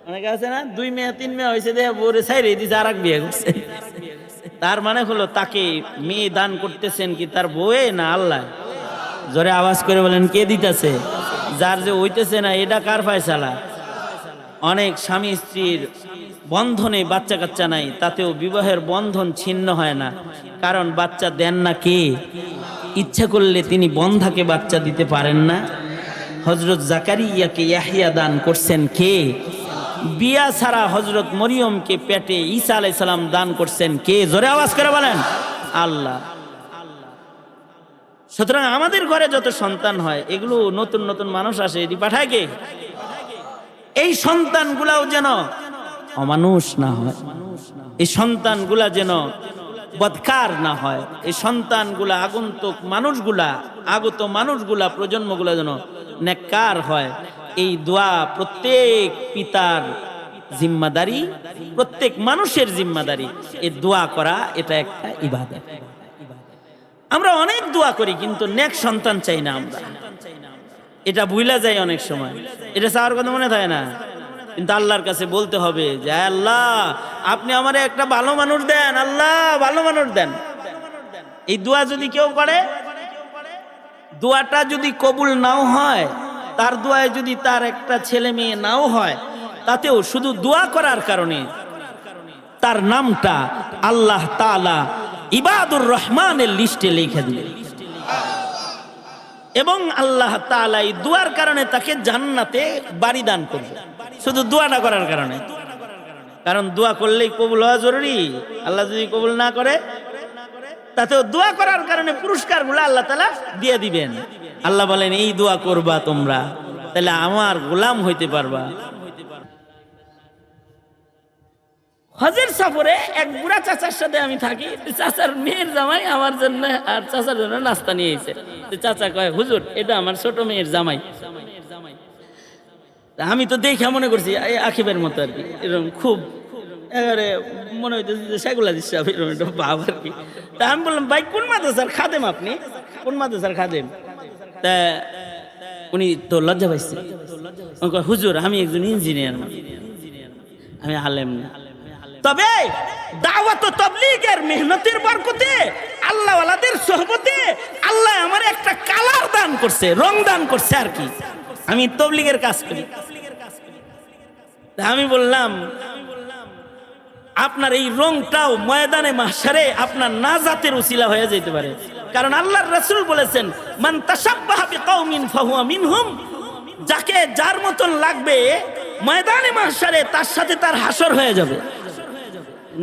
অনেকে আছে না, 2 মেয়ে 3 মেয়ে হয়েছে, দেয়া বউরে ছাইরে দিছে, আর এক বিয়ে করছে। তার মানে হলো তাকে মেয়ে দান করতেছেন কি তার বউয়ে না আল্লাহ? জোরে আওয়াজ করে বলেন কে দিতেছে? যার যে হইতেছে না এটা কার ফয়সালা? অনেক স্বামী স্ত্রীর বন্ধনে বাচ্চা কাচ্চা নাই, তাতেও বিবাহের বন্ধন ছিন্ন হয় না, কারণ বাচ্চা দেন না কে? ইচ্ছা করলে তিনি বন্ধাকে বাচ্চা দিতে পারেন না? হযরত জাকারিয়াকে ইয়াহইয়া দান করছেন কে? বিয়া ছাড়া হযরত মরিয়মকে পেটে ঈসা আলাইহিস সালাম দান করছেন কে? জোরে আওয়াজ করে বলেন, আল্লাহ। সুতরাং আমাদের ঘরে যত সন্তান হয়, এগুলো নতুন নতুন মানুষ আসে, এটি পাঠায় কে? এই সন্তানগুলাও যেন অমানুষ না হয়, এই সন্তানগুলা যেন বদকার না হয়, এই সন্তানগুলা আগত মানুষগুলা প্রজন্মগুলা যেন নেককার হয়। এই দোয়া প্রত্যেক পিতার জিম্মাদারি, প্রত্যেক মানুষের জিম্মাদারি। এই দোয়া করা এটা একটা ইবাদত। আমরা অনেক দোয়া করি কিন্তু নেক সন্তান চাই না, আমরা এটা ভুলা যাই অনেক সময়, এটা চাওয়ার কথা মনে থাকে না। কিন্তু আল্লাহর কাছে বলতে হবে যে আল্লাহ আপনি আমারে একটা ভালো মানুষ দেন, আল্লাহ ভালো মানুষ দেন। এই দোয়া যদি কেউ করে, দোয়াটা যদি কবুল নাও হয়, তার দোয়ায় যদি তার একটা ছেলে মেয়ে নাও হয়, তাতেও শুধু দোয়া করার কারণে তার নামটা আল্লাহ তাআলা ইবাদুর রহমানের লিস্টে লিখে দিলেন, এবং আল্লাহ তাআলা এই দোয়ার কারণে তাকে জান্নাতে বাড়ি দান করবে, শুধু দোয়াটা করার কারণে। কারণ দোয়া করলেই কবুল হওয়া জরুরি, আল্লাহ যদি কবুল না করে তাতেও দোয়া করার কারণে পুরস্কারগুলো আল্লাহ তাআলা দিয়ে দিবেন। আল্লাহ বলেন এই দোয়া করবা তোমরা, তাহলে আমার গোলাম হইতে পারবা। হজের সফরে এক বুড়া চাচার সাথে আমি থাকি, চাচার মেয়ের জামাই আমার জন্য আর চাচার জন্য নাস্তা নিয়ে এসেছে। চাচা কয় হুজুর এটা আমার ছোট মেয়ের জামাই। আমি তো দেখে মনে করছি আকিবের মতো আর কি, এরকম খুব এবারে মনে হইতেছে যে সেগুলা দিচ্ছে এরকম একটা ভাব আর কি। তা আমি বললাম ভাই কোন মাদ্রাসার খাদেম আপনি, কোন মাদ্রাসার খাদেম? তা উনি তো লজ্জা পাইছে, হুজুর আমি একজন ইঞ্জিনিয়ার, আমি আলেম না। তবে দাওয়াত ও তাবলীগের মেহনতের বরকতে, আল্লাহ ওয়ালাদের সোহবতে আল্লাহ আমার একটা কালার দান করছে, রং দান করছে আর কি। আমি তাবলীগের কাজ করি। আমি বললাম আপনার এই রংটাও ময়দানে মাহশারে আপনার নাজাতের উসিলা হয়ে যেতে পারে। কারণ আল্লাহর রাসূল বলেছেন মান তাশাব্বাহা বিকাউমিন ফাহুয়া মিনহুম, যাকে যার মতন লাগবে ময়দানে মাহশারে তার সাথে তার হাসর হয়ে যাবে।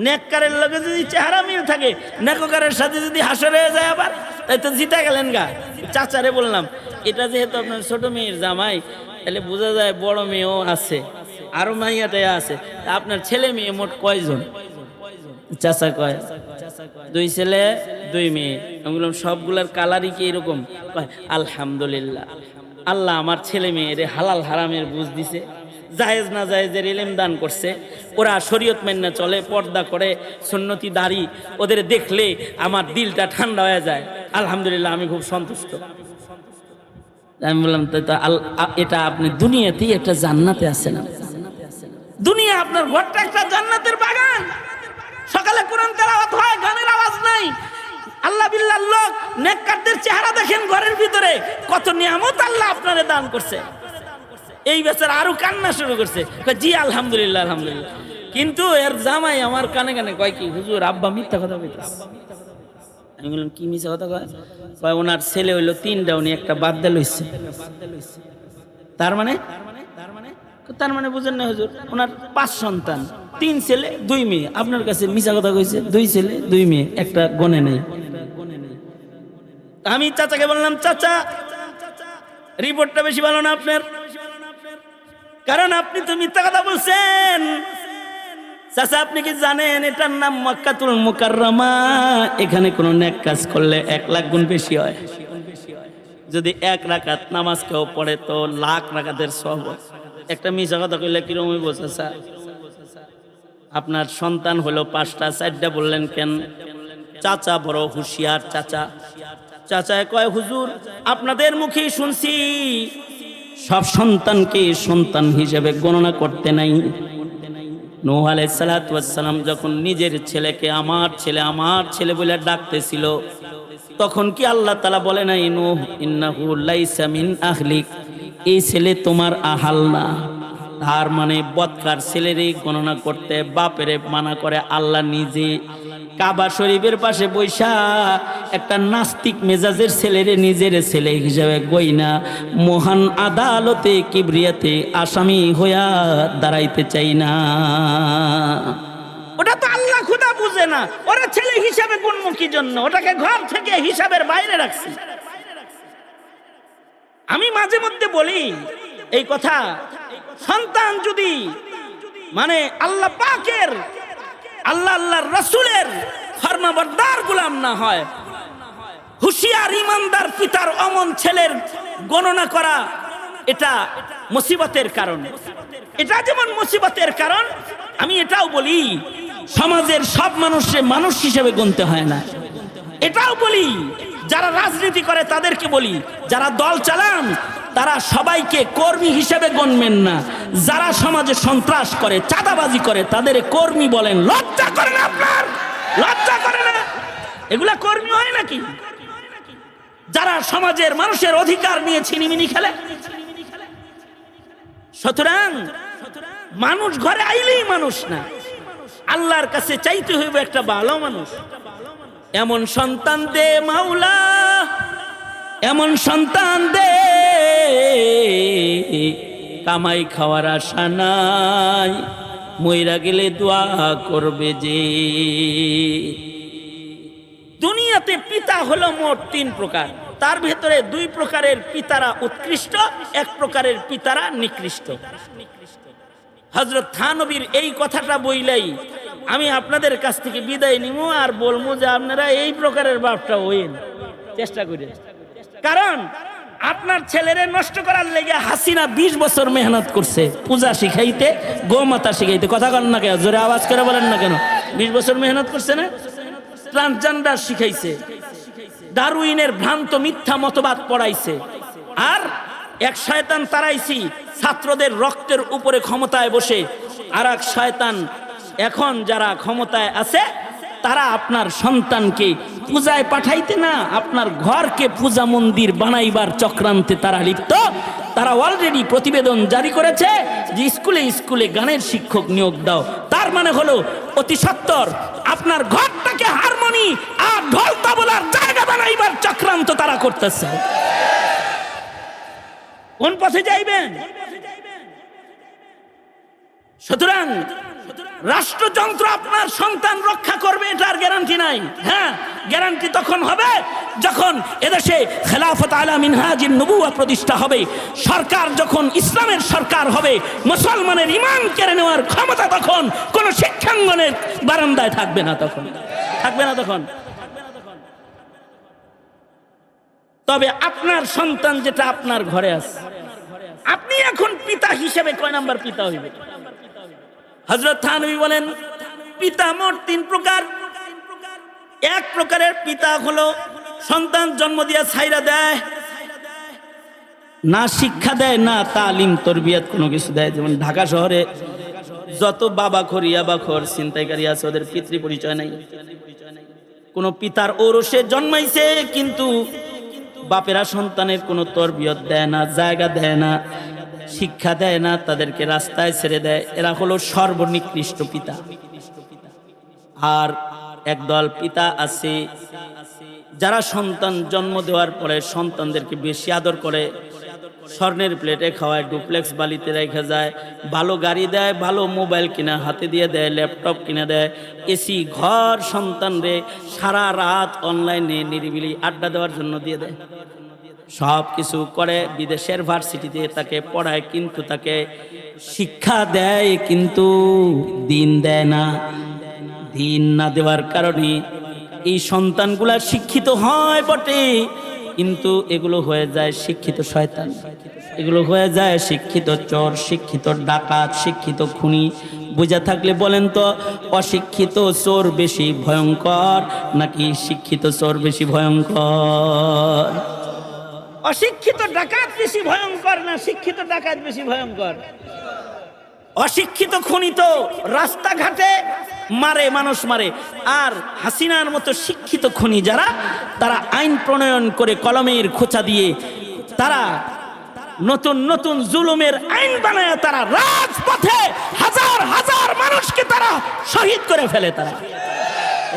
নেককারের লগে যদি চেহারা মিল থাকে, নেককারের সাথে যদি হাসর হয়ে যায় আবার, তাই তো জিতে গেলেন গা। চাচারে বললাম এটা যেহেতু আপনার ছোট মেয়ের জামাই, তাহলে বোঝা যায় বড় মেয়েও আছে, আরো মাইয়াটাই আছে, আপনার ছেলে মেয়ে মোট কয়জন? চাচা কয় 2 ছেলে 2 মেয়ে। আমি বললাম সবগুলার কালারই কি এরকম? কয় আলহামদুলিল্লাহ, আল্লাহ আমার ছেলে মেয়েরে হালাল হারামের বুঝ দিছে, জায়েজ না জায়েজের ইলম দান করছে, ওরা শরীয়ত মেনে চলে, পর্দা করে, সুন্নতি দাড়ি, ওদের দেখলে আমার দিলটা ঠান্ডা হয়ে যায়। আলহামদুলিল্লাহ, আমি খুব সন্তুষ্ট। আমি বললাম এটা আপনি দুনিয়াতেই একটা জান্নাতে আছেন, দুনিয়া আপনার ঘরটা একটা জান্নাতের বাগান। সকালে কোরআন তেলাওয়াত হয়, গানের আওয়াজ নাই, আল্লাহ বিল্লাহর লোক, নেককারদের চেহারা দেখেন ঘরের ভিতরে, কত নিয়ামত আল্লাহ আপনারে দান করছে। এই বেচারা আরো কান্না শুরু করছে, জি আলহামদুলিল্লাহ আলহামদুলিল্লাহ। কিন্তু এর জামাই আমার কানে কানে কয় কি হুজুর আব্বা মিথ্যা কথা কইতাছে। আমি বললাম কি মিথ্যা কথা কয়? কয় ওনার ছেলে হইলো 3টা, উনি একটা বাদ দিয়ে লইছে। তার মানে বুঝেন না হুজুর, ওনার 5 সন্তান, 3 ছেলে 2 মেয়ে। আপনার কাছে মিথ্যা কথা কইছে, 2 ছেলে 2 মেয়ে, একটা গনে নেই। আমি চাচাকে বললাম চাচা রিপোর্টটা বেশি ভালো না আপনার, কারণ আপনি তো মিথ্যা কথা বলছেন। চাচা আপনি কি জানেন এটার নাম মক্কাতুল মুকাররমা? এখানে কোনো নেক কাজ করলে 1 লাখ গুণ বেশি হয়। যদি 1 রাকাত নামাজ কেউ পড়ে তো লাখ রাকাতের সওয়াব। একটা মিথ্যা কথা কইলে কিরকম হইব চাচা? আপনার সন্তান হলো 5টা, 4টা বললেন কেন? চাচা বড় হুঁশিয়ার চাচা। চাচায় কয় হুজুর আপনাদের মুখেই শুনছি সব সন্তানকে সন্তান হিসেবে গণনা করতে নাই। নূহ আলাইহিস সালাতু ওয়াস সালাম যখন নিজের ছেলেকে আমার ছেলে বলে ডাকতেছিল, তখন কি আল্লাহ তাআলা বলে নাই নূহ ইন্নাহু লাইসা মিন আহলিক, এই ছেলে তোমার আহাল না, তার মানে বদকার ছেলেরই গণনা করতে বাপেরে মানা করে আল্লাহ নিজে। কাবা শরীফের পাশে বৈশা একটা নাস্তিক মেজাজের ছেলেরে নিজের ছেলে হিসেবে গইনা মহান আদালতে কিবরিয়াতে আসামি হইয়া দাঁড়াইতে চাই না। ওটা তো আল্লাহ খুদা বুঝে না, ওরা ছেলে হিসাবে গুণমুখী জন্য ওটাকে ঘর থেকে হিসাবের বাইরে রাখছে। আমি মাঝে মধ্যে বলি এই কথা, সন্তান যদি মানে আল্লাহ পাকের আল্লাহর রাসূলের ফরমাবরদার গোলাম না হয়, হুঁশিয়ার ইমানদার পিতার অমন ছেলের গণনা করা এটা মুসিবতের কারণ। এটা যেমন মুসিবতের কারণ, আমি এটাও বলি সমাজের সব মানুষকে মানুষ হিসেবে গণতে হয় না। এটাও বলি যারা রাজনীতি করে তাদেরকে বলি, যারা দল চালান তারা সবাইকে কর্মী হিসেবে গণবেন না। যারা সমাজে সন্ত্রাস করে, চাঁদাবাজি করে তাদের কর্মী বলেন। লজ্জা করে না আপনার? লজ্জা করে না? এগুলা কর্মী হয় নাকি? যারা সমাজের মানুষের অধিকার নিয়ে ছিনিমিনি খেলে। সুতরাং মানুষ ঘরে আইলেই মানুষ না, আল্লাহর কাছে চাইতে হইবে একটা ভালো মানুষ। এমন সন্তান দে মাওলা, এমন সন্তান দে কামাই খাওয়ার আশা নাই, মইরা গেলে দোয়া করবে যে। দুনিয়াতে পিতা হলো মোট 3 প্রকার, তার ভেতরে 2 প্রকারের পিতারা উৎকৃষ্ট, 1 প্রকারের পিতারা নিকৃষ্ট। হযরত থানবীর এই কথাটা বইলাই আমি আপনাদের কাছ থেকে বিদায় নিব আর বলবো যে আপনারা এই প্রকারের বাপটা হইন, চেষ্টা করে। কারণ আপনার ছেলেরে নষ্ট করার লেগে হাসিনা 20 বছর মেহনত করছে পূজা শিখাইতে, গোমাতা শিখাইতে। কথা বলেন না কেন? জোরে আওয়াজ করে বলেন না কেন? 20 বছর মেহনত করছে না? ট্রান্সজেন্ডার শিখাইছে, ডারউইনের ভ্রান্ত মিথ্যা মতবাদ পড়াইছে। আর এক শয়তান তারাইছি ছাত্রদের রক্তের উপরে ক্ষমতায় বসে, আর এক শয়তান এখন যারা ক্ষমতায় আছে তারা আপনার সন্তানকে পূজায় পাঠাইতে না, আপনার ঘরকে পূজা মন্দির বানাইবার চক্রান্তে তারা লিপ্ত। তারা অলরেডি প্রতিবেদন জারি করেছে যে স্কুলে স্কুলে গানের শিক্ষক নিয়োগ দাও। তার মানে হলো অতি সত্বর আপনার ঘরটাকে হারমোনি আর ঢোল তাবলার জায়গা বানাইবার চক্রান্ত তারা করতেছে। কোন পথে যাইবেন? সুতরাং রাষ্ট্রযন্ত্র আপনার সন্তান রক্ষা করবে এটার গ্যারান্টি নাই। হ্যাঁ, গ্যারান্টি তখন হবে যখন এদেশে খেলাফত আলা মিনহাজিন নবুওয়া প্রতিষ্ঠা হবে, সরকার যখন ইসলামের সরকার হবে, মুসলমানের ঈমান কেড়ে নেওয়ার ক্ষমতা তখন কোন শিক্ষাঙ্গনের বারান্দায় থাকবে না। তখন থাকবে না। তখন তবে আপনার সন্তান যেটা আপনার ঘরে আছে, আপনি এখন পিতা হিসেবে কয় নাম্বার পিতা হইবে? হযরত থানবী বলেন পিতা মোট 3 প্রকার। 1 প্রকারের পিতা হলো সন্তান জন্ম দিয়া ছাইরা দেয়, না শিক্ষা দেয় না তালিম তরবিয়ত কোনো কিছু দেয়। যেমন ঢাকা শহরে যত বাবাখোর ইয়াবাখোর ছিনতাইকারী আছে ওদের পিতৃ পরিচয় নাই। কোন পিতার ঔরসে জন্মাইছে কিন্তু বাপেরা সন্তানের কোনো তরবিয়ত দেয় না, জায়গা দেয় না, শিক্ষা দেয় না, তাদেরকে রাস্তায় ছেড়ে দেয়। এরা হলো সর্বনিকৃষ্ট পিতা। আর একদল পিতা আছে যারা সন্তান জন্ম দেওয়ার পরে সন্তানদেরকে বেশি আদর করে, স্বর্ণের প্লেটে খাওয়ায়, ডুপ্লেক্স বালিতে রেখে যায়, ভালো গাড়ি দেয়, ভালো মোবাইল কিনা হাতে দিয়ে দেয়, ল্যাপটপ কিনে দেয়, এসি ঘর সন্তানরে সারা রাত অনলাইনে নিরিবিলি আড্ডা দেওয়ার জন্য দিয়ে দেয়। সব কিছু করে, বিদেশের ভার্সিটিতে তাকে পড়ায়, কিন্তু তাকে শিক্ষা দেয় কিন্তু দিন দেয় না। দিন না দেওয়ার কারণে এই সন্তানগুলা শিক্ষিত হয় বটে, কিন্তু এগুলো হয়ে যায় শিক্ষিত শয়তান, এগুলো হয়ে যায় শিক্ষিত চোর, শিক্ষিত ডাকাত, শিক্ষিত খুনি। বুঝা থাকলে বলেন তো, অশিক্ষিত চোর বেশি ভয়ঙ্কর নাকি শিক্ষিত চোর বেশি ভয়ঙ্কর? অশিক্ষিত ডাকাত বেশি ভয়ঙ্কর না শিক্ষিত ডাকাত বেশি ভয়ঙ্কর? অশিক্ষিত খুনি তো রাস্তাঘাটে মারে, মানুষ মারে। আর হাসিনার মতো শিক্ষিত খুনি যারা, তারা আইন প্রণয়ন করে কলমের খোঁচা দিয়ে তারা নতুন নতুন জুলুমের আইন বানায় তারা রাজপথে হাজার হাজার মানুষকে তারা শহীদ করে ফেলে। তারা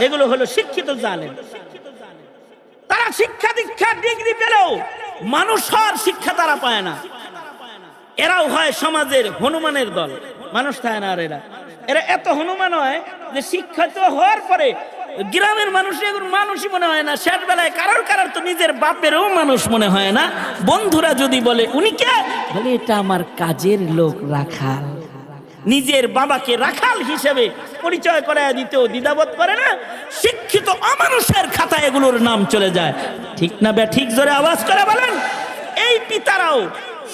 এগুলো হলো শিক্ষিত জালেম। তারা শিক্ষা দীক্ষা ডিগ্রি পেলেও মানুষ হওয়ার শিক্ষা তারা পায় না। এরাও হয় সমাজের হনুমানের দল, মানুষ থাকে না। আর এরা এত হনুমান হয় যে শিক্ষিত হওয়ার পরে গ্রামের মানুষ এগুলো মানুষই মনে হয় না। শেষ বেলায় কারোর তো নিজের বাপেরও মানুষ মনে হয় না। বন্ধুরা যদি বলে উনি কে, বলে এটা আমার কাজের লোক রাখাল। নিজের বাবাকে রাখাল হিসেবে পরিচয় করায় দিতেও দ্বিধাবোধ করে না। শিক্ষিত অমানুষের খাতায় এগুলোর নাম চলে যায়। ঠিক না বে ঠিক? জোরে আওয়াজ করে বলেন। এই পিতারাও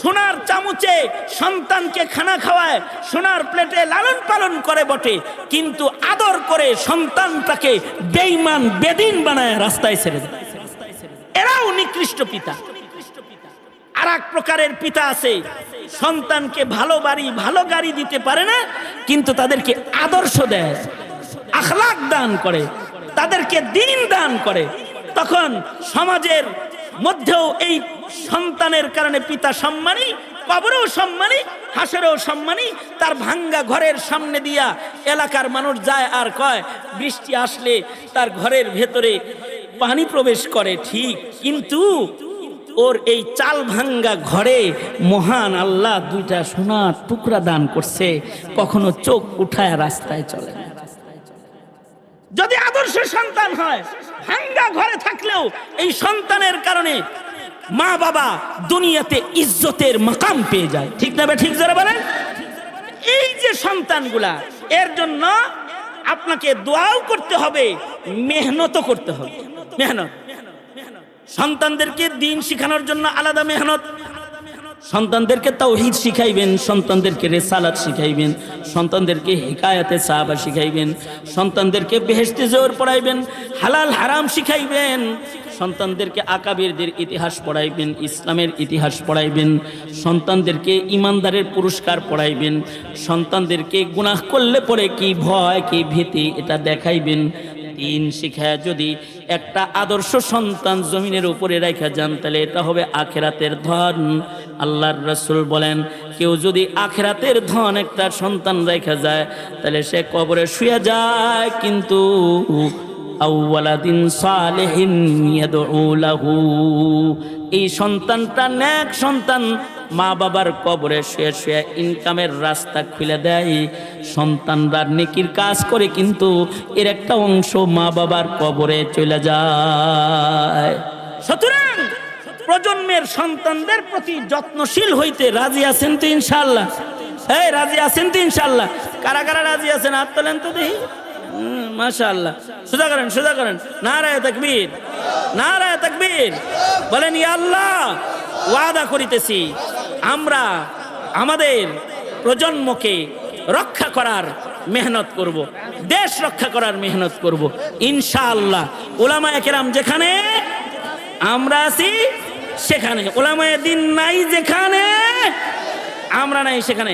সোনার চামচে সন্তানকে খানা খাওয়ায়, সোনার প্লেটে লালন পালন করে বটে, কিন্তু আদর করে সন্তানটাকে বেঈমান বেদিন বানায় রাস্তায় ছেড়ে দেয়। এরাও নিকৃষ্ট পিতা। আর এক প্রকারের পিতা আছে, সন্তানকে ভালো বাড়ি ভালো গাড়ি দিতে পারে না, কিন্তু তাদেরকে আদর্শ দেয়, আখলাক দান করে, তাদেরকে দিন দান করে। তখন সমাজের মধ্যেও এই সন্তানের কারণে পিতা সম্মানী, কবরেও সম্মানী, হাসরেও সম্মানী। তার ভাঙ্গা ঘরের সামনে দিয়া এলাকার মানুষ যায় আর কয় বৃষ্টি আসলে তার ঘরের ভেতরে পানি প্রবেশ করে, ঠিক, কিন্তু ওর এই চাল ভাঙ্গা ঘরে মহান আল্লাহ দুইটা সোনার টুকরা দান করছে, কখনো চোখ উঠায় রাস্তায় চলে না। যদি আদর্শ সন্তান হয়, ভাঙ্গা ঘরে থাকলেও এই সন্তানের কারণে মা বাবা দুনিয়াতে ইজ্জতের মাকাম পেয়ে যায়। ঠিক না? ঠিক যারা বলেন। এই যে সন্তানগুলা, এর জন্য আপনাকে দোয়াও করতে হবে, মেহনতও করতে হবে। মেহনত, সন্তানদেরকে দিন শিখানোর জন্য আলাদা মেহনত। সন্তানদেরকে তাওহীদ শিখাইবেন, সন্তানদেরকে রিসালাত শিখাইবেন, সন্তানদেরকে হিকায়াতে সাহাবা শিখাইবেন, সন্তানদেরকে বেহেশতে জোর পড়াইবেন, হালাল হারাম শিখাইবেন, সন্তানদেরকে আকাবিরদের ইতিহাস পড়াইবেন, ইসলামের ইতিহাস পড়াইবেন, সন্তানদেরকে ইমানদারের পুরস্কার পড়াইবেন, সন্তানদেরকে গুনাহ করলে পরে কি ভয় কি ভীতি এটা দেখাইবেন। দিন শিখায় যদি একটা আদর্শ সন্তান জমিনের উপরে রেখে যান, তাহলে এটা হবে আখিরাতের ধন। আল্লাহর রাসূল বলেন, কেউ যদি আখিরাতের ধন একটা সন্তান রেখে যায়, তাহলে সে কবরে শুয়ে যায়, কিন্তু আউওয়ালাদিন সালিহিন ইয়াদউ লাহু, এই সন্তানটা নেক সন্তান মা বাবার কবরে শুয়ে শুয়ে ইনকামের রাস্তা খুলে দেয়। সন্তানরা নেকির কাজ করে, কিন্তু এর একটা অংশ মা বাবার কবরে চলে যায়। সুতরাং প্রজন্মের সন্তানদের প্রতি যত্নশীল হইতে রাজি আছেন তো ইনশাআল্লাহ? এই রাজি আছেন তো ইনশাআল্লাহ? কারা কারা রাজি আছেন হাত তোলেন তো দেখি। মাশাআল্লাহ, সোজা করেন, সোজা করেন। নারায়ে তাকবীর, নারায়ে তাকবীর। বলেন ইয়া আল্লাহ, ওয়াদা করিতেছি আমরা আমাদের প্রজন্মকে রক্ষা করার মেহনত করব, দেশ রক্ষা করার মেহনত করব ইনশাআল্লাহ। উলামায়ে কেরাম যেখানে, আমরা আছি সেখানে। উলামায়ে দ্বীন নাই যেখানে, আমরা নাই সেখানে।